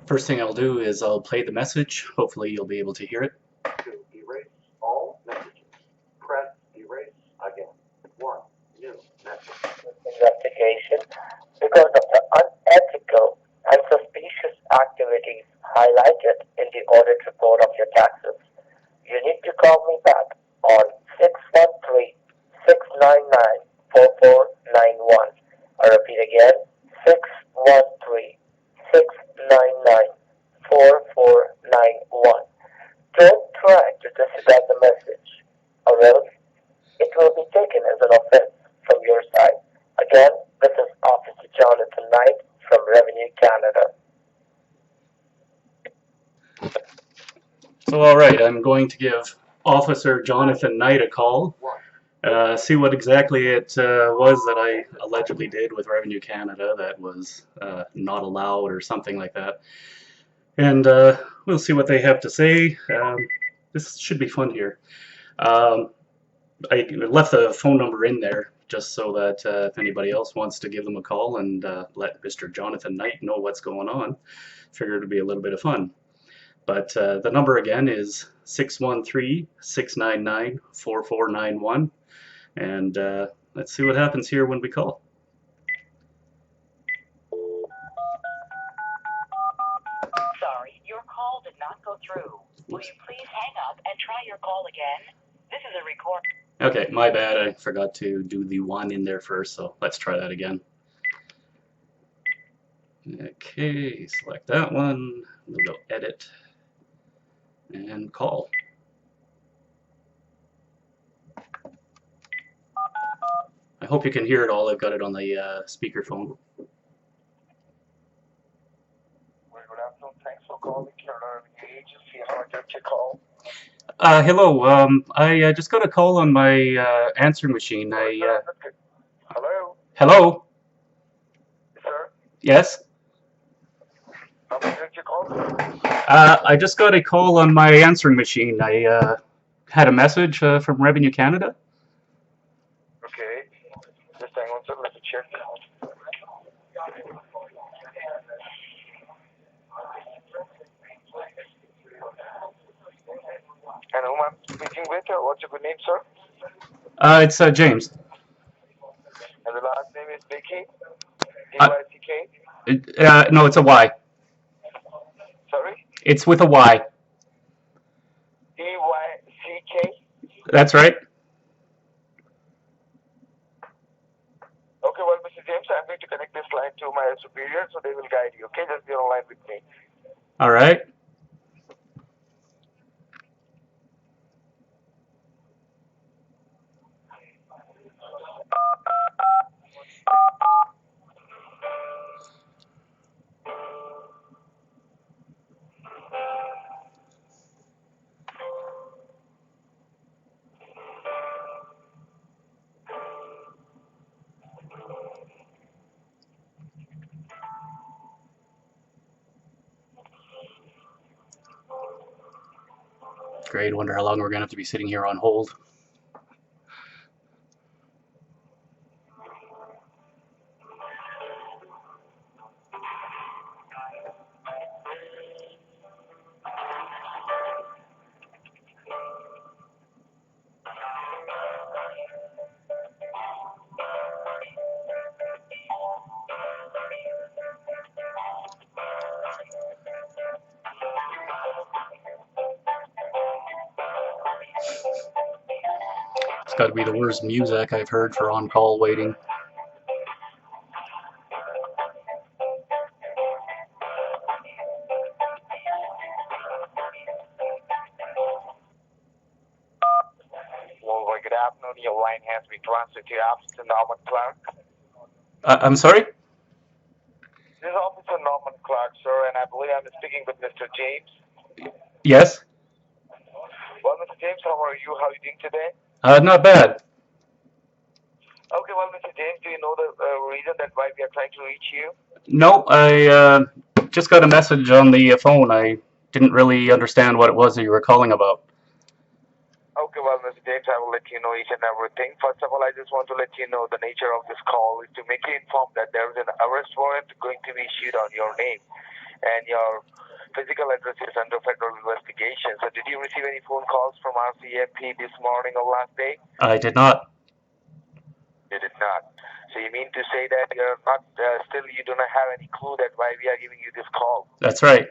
First thing I'll do is I'll play the message. Hopefully you'll be able to hear it. To erase all messages, press erase again. One new message. Investigation because of the unethical and suspicious activities highlighted in the audit report of your taxes. You need to call me back on 613-699-4491. I repeat again, 613-699-4491. Don't try to disregard the message, or else it will be taken as an offense from your side. Again, this is Officer Jonathan Knight from Revenue Canada. So alright, I'm going to give Officer Jonathan Knight a call. See what exactly it was that I allegedly did with Revenue Canada that was not allowed or something like that. And we'll see what they have to say. This should be fun here. I left the phone number in there just so that if anybody else wants to give them a call and let Mr. Jonathan Knight know what's going on, figured it would be a little bit of fun. But the number again is 613-699-4491. And let's see what happens here when we call. Sorry, your call did not go through. Will you please hang up and try your call again? This is a record. Okay, my bad. I forgot to do the one in there first, so let's try that again. Okay, select that one. We'll go edit and call. I hope you can hear it all. I've got it on the speakerphone. Good afternoon. Thanks for calling Canada Revenue Agency. How I get your call? Hello. I just got a call on my answering machine. Hello, Hello. sir. Yes. How may I get your call? I just got a call on my answering machine. I had a message from Revenue Canada. Okay. Just hang on, sir. Let me check. And whom I'm speaking with? What's your good name, sir? It's James. And the last name is Dickey. D-Y-C-K. No, it's a Y. Sorry? It's with a Y. D-Y-C-K. That's right. Okay, well, Mr. James, I'm going to connect this line to my superior, so they will guide you. Okay, just be on line with me. All right. Great. Wonder how long we're going to have to be sitting here on hold. It's got to be the worst music I've heard for on-call waiting. Well, good afternoon. Your line has been transferred to Officer Norman Clark. I'm sorry? This is Officer Norman Clark, sir, and I believe I'm speaking with Mr. James. Yes? Well, Mr. James, how are you? How are you doing today? Not bad. Okay, well, Mr. James, do you know the reason that why we are trying to reach you? No, I just got a message on the phone. I didn't really understand what it was that you were calling about. Okay, well, Mr. James, I will let you know each and everything. First of all, I just want to let you know the nature of this call is to make you informed that there is an arrest warrant going to be issued on your name. and your physical address is under federal investigation. So did you receive any phone calls from RCMP this morning or last day? I did not. You did not. So you mean to say that you're not, still you do not have any clue that why we are giving you this call? That's right.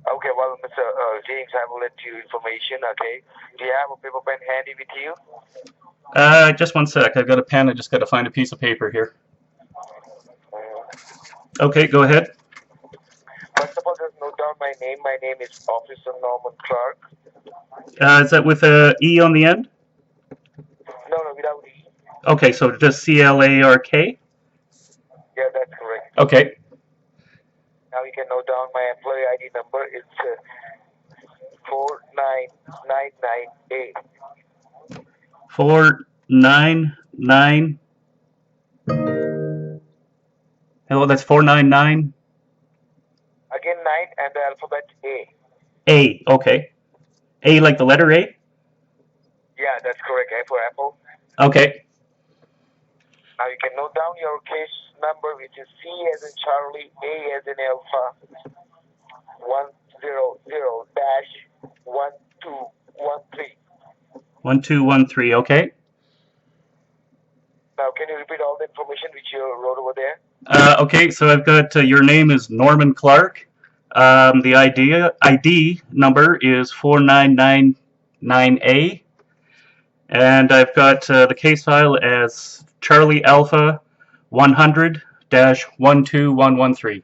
Okay, well, Mr. James, I will let you information, okay? Do you have a paper pen handy with you? Just one sec. I've got a pen. I just got to find a piece of paper here. Okay, go ahead. First of all, just note down my name. My name is Officer Norman Clark. Is that with a E on the end? No, without E. Okay, so just CLARK? Yeah, that's correct. Okay. Now you can note down my employee ID number. It's 49998. 499. Hello, that's 499. Again, 9 and the alphabet A. A, okay. A like the letter A? Yeah, that's correct. A for apple. Okay. Now you can note down your case number, which is C as in Charlie, A as in Alpha, 100-1213. 1213, okay. Now, can you repeat all the information which you wrote over there? Okay, so I've got your name is Norman Clark. The ID number is 4999A. And I've got the case file as Charlie Alpha 100-12113.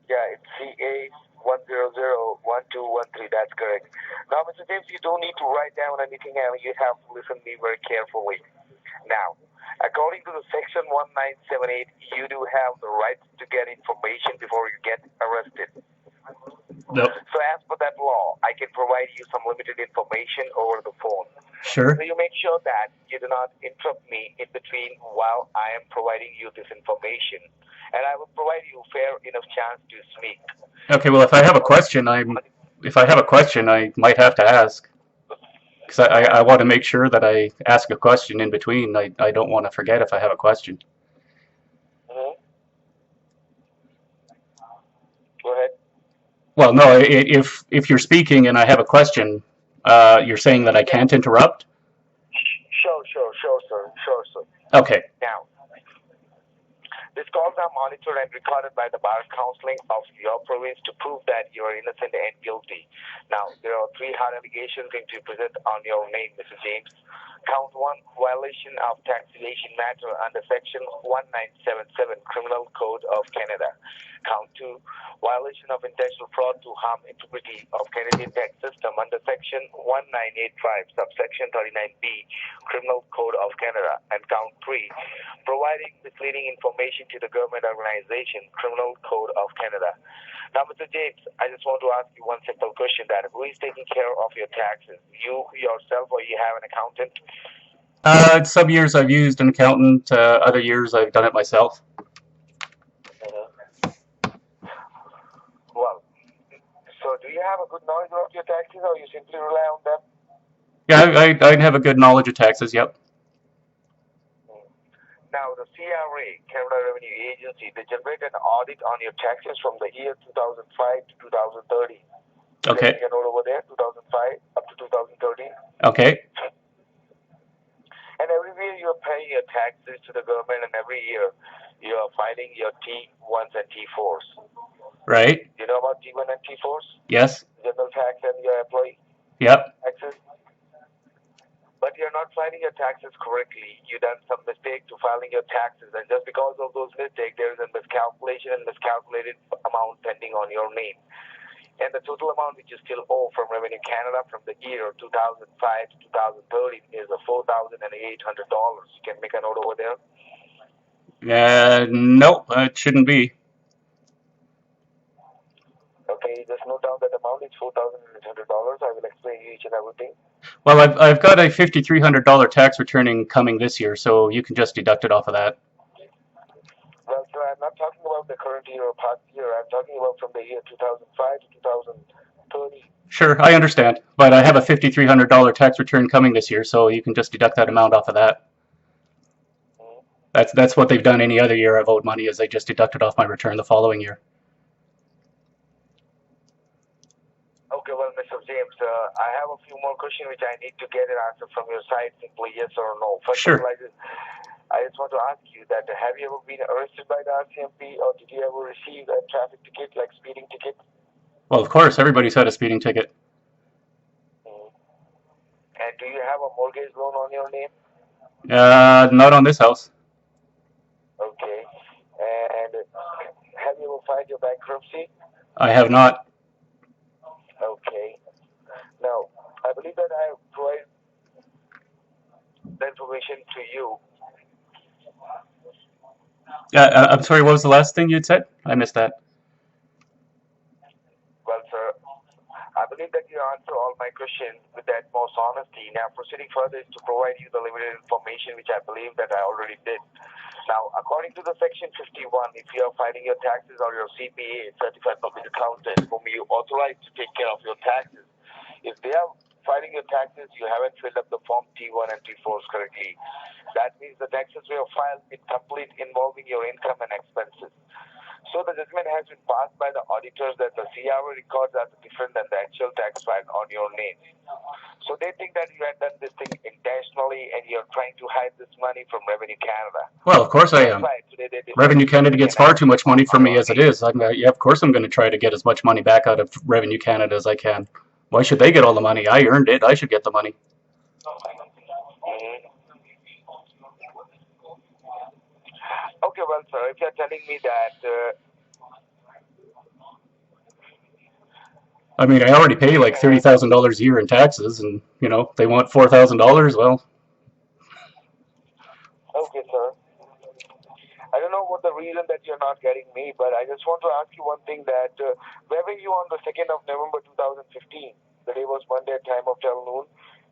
Yeah, it's CA 100-1213. That's correct. Now, Mr. James, you don't need to write down anything, and you have to listen to me very carefully. Now, according to the section 1978, you do have the right to get information before you get arrested. Nope. So as per that law, I can provide you some limited information over the phone. Sure. So you make sure that you do not interrupt me in between while I am providing you this information. And I will provide you fair enough chance to speak. Okay, well, if I have a question, I might have to ask. Because I want to make sure that I ask a question in between. I don't want to forget if I have a question. Mm-hmm. Go ahead. Well, no, if you're speaking and I have a question, you're saying that I can't interrupt? Sure, sir. Okay. Now, these calls are monitored and recorded by the Bar Counseling of your province to prove that you are innocent and guilty. Now, there are 3 hard allegations going to be presented on your name, Mr. James. Count 1, violation of taxation matter under Section 1977 Criminal Code of Canada. Count 2, violation of intentional fraud to harm integrity of Canadian tax system under Section 1985 subsection 39B Criminal Code of Canada. And count 3, providing misleading information to the government organization Criminal Code of Canada. Now, Mr. James, I just want to ask you one simple question: that who is taking care of your taxes? You yourself, or you have an accountant? Some years I've used an accountant. Other years I've done it myself. Well, so do you have a good knowledge of your taxes, or you simply rely on them? Yeah, I have a good knowledge of taxes. Yep. Now, the CRA, Canada Revenue Agency, they generate an audit on your taxes from the year 2005 to 2030. Okay. You can note over there, 2005 up to 2030. Okay. And every year you're paying your taxes to the government, and every year you are filing your T1s and T4s. Right. You know about T1 and T4s? Yes. General tax and your employee Yep. taxes. But you're not filing your taxes correctly. You done some mistake to filing your taxes, and just because of those mistakes, there is a miscalculation and miscalculated amount pending on your name. And the total amount which you still owe from Revenue Canada from the year 2005 to 2030 is $4,800. You can make a note over there. Nope, it shouldn't be. Okay, just note down that amount is $4,800. I will explain you each and everything. Well, I've got a $5,300 tax returning coming this year, so you can just deduct it off of that. Well, sir, I'm not talking about the current year or past year. I'm talking about from the year 2005 to 2030. Sure, I understand, but I have a $5,300 tax return coming this year, so you can just deduct that amount off of that. That's what they've done any other year I've owed money, is they just deduct it off my return the following year. Okay, well, Mr. James, I have a few more questions which I need to get an answer from your side, simply yes or no. First Sure. of all, I just want to ask you that have you ever been arrested by the RCMP, or did you ever receive a traffic ticket, like speeding ticket? Well, of course, everybody's had a speeding ticket. And do you have a mortgage loan on your name? Not on this house. Okay. And have you ever filed your bankruptcy? I have not. Okay. Now, I believe that I have provided the information to you. I'm sorry, what was the last thing you'd said? I missed that. Well, sir, I believe that you answer all my questions with the utmost honesty. Now, proceeding further is to provide you the limited information which I believe that I already did. Now, according to the section 51, if you are filing your taxes or your CPA, certified public accountant, whom you authorize to take care of your taxes, if they are filing your taxes, you haven't filled up the form T1 and T4s correctly. That means the taxes were filed incomplete, involving your income and expenses. So the judgment has been passed by the auditors that the CRO records are different than the actual tax filed on your name. So they think that you had done this thing intentionally and you're trying to hide this money from Revenue Canada. Well, of course I am. Revenue Canada gets far too much money from me as it is. Yeah, of course I'm going to try to get as much money back out of Revenue Canada as I can. Why should they get all the money? I earned it. I should get the money. Okay, well, sir, if you're telling me that... I mean, I already pay like $30,000 a year in taxes, and, you know, they want $4,000, well... Okay, sir. I don't know what the reason that you're not getting me, but I just want to ask you one thing, that where were you on the 2nd of November 2015? The day was Monday at time of 12 noon.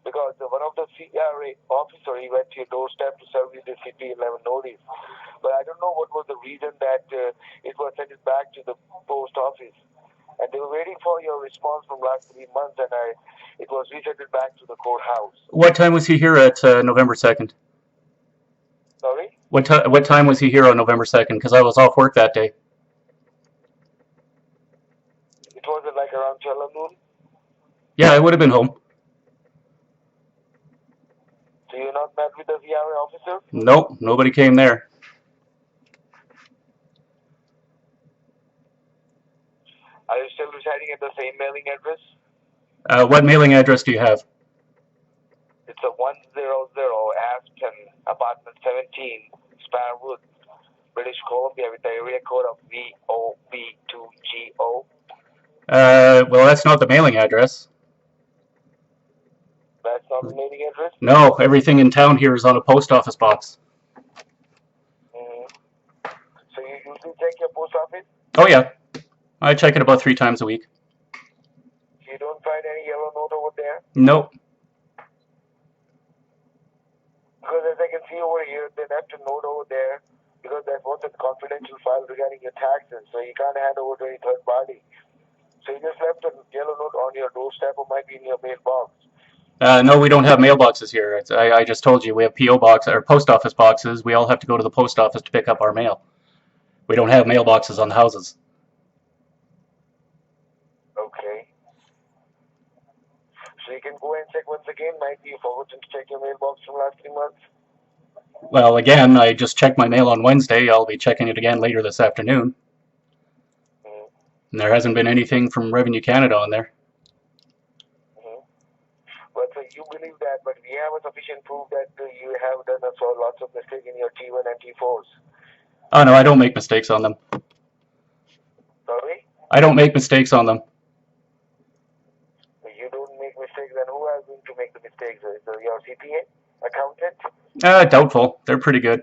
Because one of the CRA officer, he went to your doorstep to serve you the CP11 notice. But I don't know what was the reason that it was sent back to the post office. And they were waiting for your response from last 3 months, and it was resent back to the courthouse. What time was he here at November 2nd? Sorry? What time was he here on November 2nd? Because I was off work that day. It was like around 12 noon? Yeah, I would have been home. So you not met with the CRA officer? Nope, nobody came there. Are you still residing at the same mailing address? What mailing address do you have? It's a 100 Aston, apartment 17, Sparwood, British Columbia, with the area code of VOB2GO. Well, that's not the mailing address. That's not the mailing address? No, everything in town here is on a post office box. So you usually check your post office? Oh, yeah. I check it about 3 times a week. You don't find any yellow note over there? Nope. Because as I can see over here, they left a note over there, because that was a confidential file regarding your taxes, so you can't hand over to any third party. So you just left a yellow note on your doorstep, or might be in your mailbox. No, we don't have mailboxes here. I just told you we have P.O. box or post office boxes. We all have to go to the post office to pick up our mail. We don't have mailboxes on the houses. Okay. So you can go and check once again. Might be you forgotten to check your mailbox from last 3 months. Well, again, I just checked my mail on Wednesday. I'll be checking it again later this afternoon. And there hasn't been anything from Revenue Canada on there. Well, so you believe that, but we have a sufficient proof that you have done lots of mistakes in your T1 and T4s. Oh, no, I don't make mistakes on them. Sorry? I don't make mistakes on them. You don't make mistakes, then who is going to make the mistakes? Is it your CPA? Accountant? Doubtful. They're pretty good.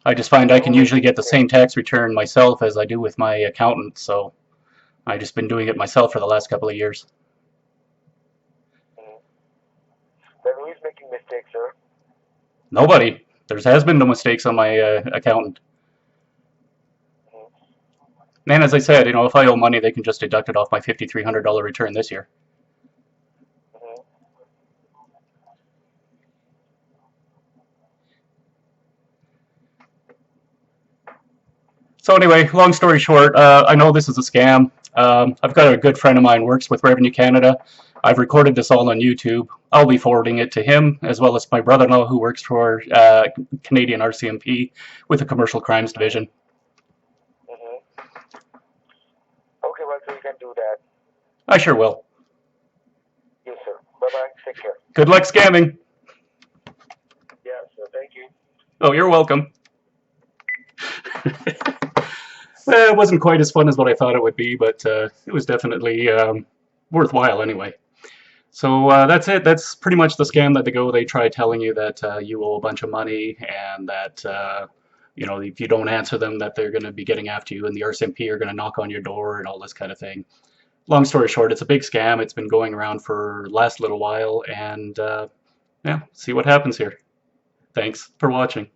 I just find I can usually get the same tax return myself as I do with my accountant, so I've just been doing it myself for the last couple of years. Then who is making mistakes, sir? Nobody. There has been no mistakes on my accountant. And as I said, you know, if I owe money, they can just deduct it off my $5,300 return this year. So anyway, long story short, I know this is a scam. I've got a good friend of mine who works with Revenue Canada. I've recorded this all on YouTube. I'll be forwarding it to him, as well as my brother-in-law who works for Canadian RCMP with the Commercial Crimes Division. Okay, well, so you can do that. I sure will. Yes, sir. Bye-bye. Take care. Good luck scamming. Yeah, sir. Thank you. Oh, you're welcome. It wasn't quite as fun as what I thought it would be, but it was definitely worthwhile anyway. So that's it. That's pretty much the scam that they go. They try telling you that you owe a bunch of money and that you know, if you don't answer them, that they're going to be getting after you and the RCMP are going to knock on your door and all this kind of thing. Long story short, it's a big scam. It's been going around for the last little while, and yeah, see what happens here. Thanks for watching.